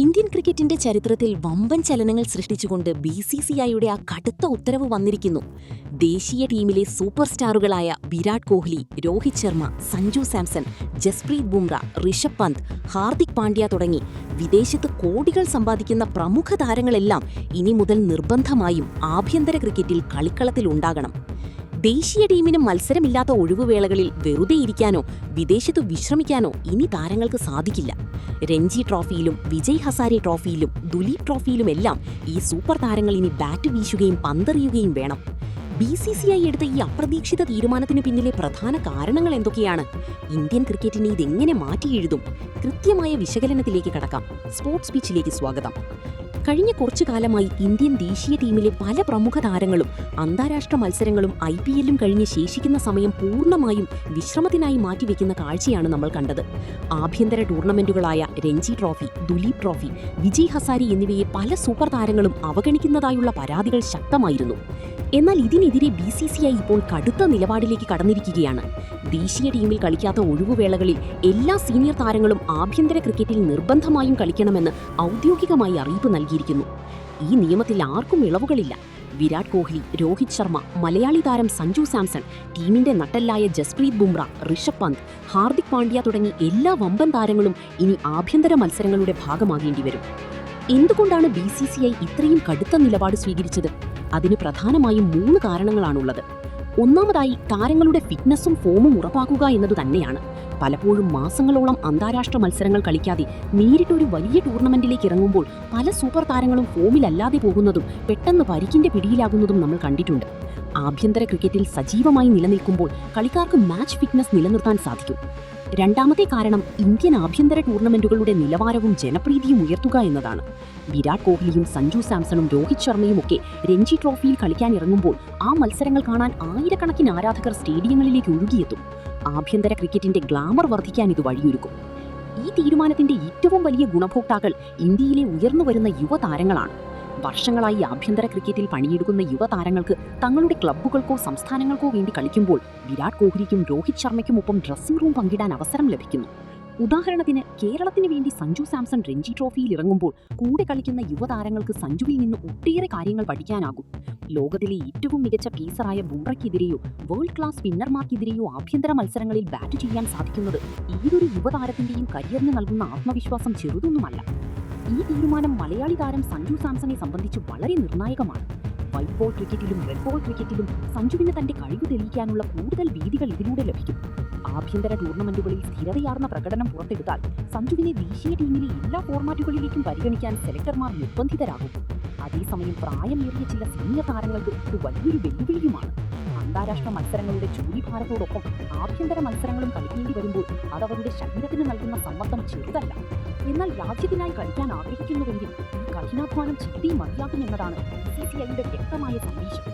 Indian ക്രിക്കറ്റിന്റെ ചരിത്രത്തിൽ വമ്പൻ ചലനങ്ങൾ സൃഷ്ടിച്ചുകൊണ്ട് BCCIയുടെ ആ കടുത്ത ഉത്തരവ് വന്നിരിക്കുന്നു. ദേശീയ ടീമിലെ സൂപ്പർ സ്റ്റാറുകളായ വിരാട് കോഹ്ലി, രോഹിത് ശർമ്മ, സഞ്ജു സാംസൺ, ജസ്പ്രീത് ബുംറ, ഋഷഭ് പന്ത്, ഹാർദിക് പാണ്ഡ്യ തുടങ്ങി വിദേശത്ത് കോടികൾ സമ്പാദിക്കുന്ന പ്രമുഖ താരങ്ങളെല്ലാം ഇനി മുതൽ നിർബന്ധമായും ആഭ്യന്തര ക്രിക്കറ്റിൽ കളിക്കളത്തിലുണ്ടാകണം. ദേശീയ ടീമിന് മത്സരമില്ലാത്ത ഒഴിവുവേളകളിൽ വെറുതെ ഇരിക്കാനോ വിദേശത്തു വിശ്രമിക്കാനോ ഇനി താരങ്ങൾക്ക് സാധിക്കില്ല. രഞ്ജി ട്രോഫിയിലും വിജയ് ഹസാരെ ട്രോഫിയിലും ദുലീപ് ട്രോഫിയിലുമെല്ലാം ഈ സൂപ്പർ താരങ്ങൾ ഇനി ബാറ്റ് വീശുകയും പന്തെറിയുകയും വേണം. BCCI എടുത്ത ഈ അപ്രതീക്ഷിത തീരുമാനത്തിന് പിന്നിലെ പ്രധാന കാരണങ്ങൾ എന്തൊക്കെയാണ്? ഇന്ത്യൻ ക്രിക്കറ്റിനെ ഇതെങ്ങനെ മാറ്റിയെഴുതും? കൃത്യമായ വിശകലനത്തിലേക്ക് കടക്കാം. സ്പോർട്സ് പിച്ചിലേക്ക് സ്വാഗതം. കഴിഞ്ഞ കുറച്ചു കാലമായി ഇന്ത്യൻ ദേശീയ ടീമിലെ പല പ്രമുഖ താരങ്ങളും അന്താരാഷ്ട്ര മത്സരങ്ങളും IPLും കഴിഞ്ഞ് ശേഷിക്കുന്ന സമയം പൂർണ്ണമായും വിശ്രമത്തിനായി മാറ്റിവെക്കുന്ന കാഴ്ചയാണ് നമ്മൾ കണ്ടത്. ആഭ്യന്തര ടൂർണമെന്റുകളായ രഞ്ജി ട്രോഫി, ദുലീപ് ട്രോഫി, വിജയ് ഹസാരെ എന്നിവയെ പല സൂപ്പർ താരങ്ങളും അവഗണിക്കുന്നതായുള്ള പരാതികൾ ശക്തമായിരുന്നു. എന്നാൽ ഇതിനെതിരെ BCCI ഇപ്പോൾ കടുത്ത നിലപാടിലേക്ക് കടന്നിരിക്കുകയാണ്. ദേശീയ ടീമിൽ കളിക്കാത്ത ഒഴിവുവേളകളിൽ എല്ലാ സീനിയർ താരങ്ങളും ആഭ്യന്തര ക്രിക്കറ്റിൽ നിർബന്ധമായും കളിക്കണമെന്ന് ഔദ്യോഗികമായി അറിയിപ്പ് നൽകിയിരിക്കുന്നു. ഈ നിയമത്തിൽ ആർക്കും ഇളവുകളില്ല. വിരാട് കോഹ്ലി, രോഹിത് ശർമ്മ, മലയാളി താരം സഞ്ജു സാംസൺ, ടീമിന്റെ നട്ടെല്ലായ ജസ്പ്രീത് ബുംറ, ഋഷഭ് പന്ത്, ഹാർദിക് പാണ്ഡ്യ തുടങ്ങി എല്ലാ വമ്പൻ താരങ്ങളും ഇനി ആഭ്യന്തര മത്സരങ്ങളുടെ ഭാഗമാകേണ്ടി വരും. എന്തുകൊണ്ടാണ് BCCI ഇത്രയും കടുത്ത നിലപാട് സ്വീകരിച്ചത്? അതിന് പ്രധാനമായും 3 കാരണങ്ങളാണുള്ളത്. ഒന്നാമതായി, താരങ്ങളുടെ ഫിറ്റ്നസും ഫോമും ഉറപ്പാക്കുക എന്നത് തന്നെയാണ്. പലപ്പോഴും മാസങ്ങളോളം അന്താരാഷ്ട്ര മത്സരങ്ങൾ കളിക്കാതെ നേരിട്ടൊരു വലിയ ടൂർണമെന്റിലേക്ക് ഇറങ്ങുമ്പോൾ പല സൂപ്പർ താരങ്ങളും ഫോമിലല്ലാതെ പോകുന്നതും പെട്ടെന്ന് പരിക്കിന്റെ പിടിയിലാകുന്നതും നമ്മൾ കണ്ടിട്ടുണ്ട്. ആഭ്യന്തര ക്രിക്കറ്റിൽ സജീവമായി നിലനിൽക്കുമ്പോൾ കളിക്കാർക്ക് മാച്ച് ഫിറ്റ്നസ് നിലനിർത്താൻ സാധിക്കും. രണ്ടാമത്തെ കാരണം ഇന്ത്യൻ ആഭ്യന്തര ടൂർണമെന്റുകളുടെ നിലവാരവും ജനപ്രീതിയും ഉയർത്തുക എന്നതാണ്. വിരാട് കോഹ്ലിയും സഞ്ജു സാംസണും രോഹിത് ശർമ്മയും ഒക്കെ രഞ്ജി ട്രോഫിയിൽ കളിക്കാൻ ഇറങ്ങുമ്പോൾ ആ മത്സരങ്ങൾ കാണാൻ ആയിരക്കണക്കിന് ആരാധകർ സ്റ്റേഡിയങ്ങളിലേക്ക് ഒഴുകിയെത്തും. ആഭ്യന്തര ക്രിക്കറ്റിന്റെ ഗ്ലാമർ വർദ്ധിക്കാൻ ഇത് വഴിയൊരുക്കും. ഈ തീരുമാനത്തിന്റെ ഏറ്റവും വലിയ ഗുണഭോക്താക്കൾ ഇന്ത്യയിലെ ഉയർന്നുവരുന്ന യുവതാരങ്ങളാണ്. വർഷങ്ങളായി ആഭ്യന്തര ക്രിക്കറ്റിൽ പണിയെടുക്കുന്ന യുവതാരങ്ങൾക്ക് തങ്ങളുടെ ക്ലബ്ബുകൾക്കോ സംസ്ഥാനങ്ങൾക്കോ വേണ്ടി കളിക്കുമ്പോൾ വിരാട് കോഹ്ലിക്കും രോഹിത് ശർമ്മയ്ക്കുമൊപ്പം ഡ്രസ്സിംഗ് റൂം പങ്കിടാൻ അവസരം ലഭിക്കുന്നു. ഉദാഹരണത്തിന്, കേരളത്തിന് വേണ്ടി സഞ്ജു സാംസൺ രഞ്ജി ട്രോഫിയിൽ ഇറങ്ങുമ്പോൾ കൂടെ കളിക്കുന്ന യുവതാരങ്ങൾക്ക് സഞ്ജുവിൽ നിന്ന് ഒട്ടേറെ കാര്യങ്ങൾ പഠിക്കാനാകും. ലോകത്തിലെ ഏറ്റവും മികച്ച പേസറായ ബുംറയ്ക്കെതിരെയോ വേൾഡ് ക്ലാസ് സ്പിന്നർമാർക്കെതിരെയോ ആഭ്യന്തര മത്സരങ്ങളിൽ ബാറ്റ് ചെയ്യാൻ സാധിക്കുന്നത് ഏതൊരു യുവതാരത്തിന്റെയും കരിയറിന് നൽകുന്ന ആത്മവിശ്വാസം ചെറുതൊന്നുമല്ല. ഈ തീരുമാനം മലയാളി താരം സഞ്ജു സാംസണെ സംബന്ധിച്ച് വളരെ നിർണായകമാണ്. വൈറ്റ് ബോൾ ക്രിക്കറ്റിലും റെഡ് ബോൾ ക്രിക്കറ്റിലും സഞ്ജുവിന് തന്റെ കഴിവ് തെളിയിക്കാനുള്ള കൂടുതൽ വേദികൾ ഇതിലൂടെ ലഭിക്കും. ആഭ്യന്തര ടൂർണമെന്റുകളിൽ സ്ഥിരതയാർന്ന പ്രകടനം പുറത്തെടുത്താൽ സഞ്ജുവിനെ ദേശീയ ടീമിലെ എല്ലാ ഫോർമാറ്റുകളിലേക്കും പരിഗണിക്കാൻ സെലക്ടർമാർ നിർബന്ധിതരാകും. അതേസമയം പ്രായമേറിയ ചില സീനിയർ താരങ്ങൾക്ക് ഇത് വലിയൊരു വെല്ലുവിളിയുമാണ്. അന്താരാഷ്ട്ര മത്സരങ്ങളുടെ ജോലിഭാരത്തോടൊപ്പം ആഭ്യന്തര മത്സരങ്ങളും കളിക്കേണ്ടി വരുമ്പോൾ അതവരുടെ ശരീരത്തിന് നൽകുന്ന സമ്മർദ്ദം ചെറുതല്ല. എന്നാൽ രാജ്യത്തിനായി കളിക്കാൻ ആഗ്രഹിക്കുന്നുവെങ്കിൽ ഈ കഠിനാധ്വാനം ചെയ്തേ മതിയാകുമെന്നതാണ് BCCIയുടെ വ്യക്തമായ സന്ദേശം.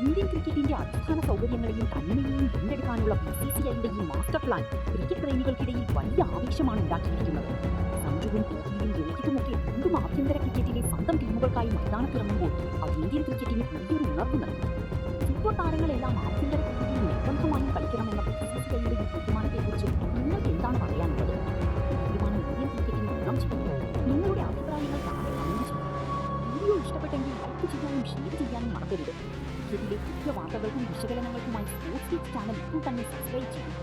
ഇന്ത്യൻ ക്രിക്കറ്റിന്റെ അടിസ്ഥാന സൗകര്യങ്ങളെയും തന്മയെയും വീണ്ടെടുക്കാനുള്ള BCCIയുടെ ഈ മാസ്റ്റർ പ്ലാൻ ക്രിക്കറ്റ് പ്രേമികൾക്കിടയിൽ വലിയ ആവേശമാണ് ഉണ്ടാക്കിയിരിക്കുന്നത്. സഞ്ജുവും കോഹ്ലിയും രോഹിതുമൊക്കെ വീണ്ടും ആഭ്യന്തര ക്രിക്കറ്റിലെ സ്വന്തം ടീമുകൾക്കായി മൈതാനത്തിറങ്ങുമ്പോൾ അത് ഇന്ത്യൻ ക്രിക്കറ്റിന് വലിയൊരു ഉണർവ് നൽകും. സൂപ്പർ താരങ്ങളെല്ലാം ആഭ്യന്തര ക്രിക്കറ്റിൽ നിർബന്ധമായും കളിക്കണമെന്ന BCCIയുടെ ഈ തീരുമാനത്തെക്കുറിച്ച് നിങ്ങൾക്ക് എന്താണ് പറയാനുള്ളത്? തീരുമാനം ഇന്ത്യൻ ക്രിക്കറ്റിന് ഗുണം ചെയ്യുന്നു. നിങ്ങളുടെ അഭിപ്രായങ്ങൾ താഴെ കമന്റ് ചെയ്യുക. വീഡിയോ ഇഷ്ടപ്പെട്ടെങ്കിൽ ലൈക്ക് ചെയ്യാനും ഷെയർ ചെയ്യാനും മറക്കരുത്. ക്രിക്കറ്റിലെ പുതിയ വാർത്തകൾക്കും വിശകലനങ്ങൾക്കുമായി സ്പോർട്സ് പിച്ച് ചാനൽ ഇപ്പോൾ തന്നെ സബ്സ്ക്രൈബ് ചെയ്യും.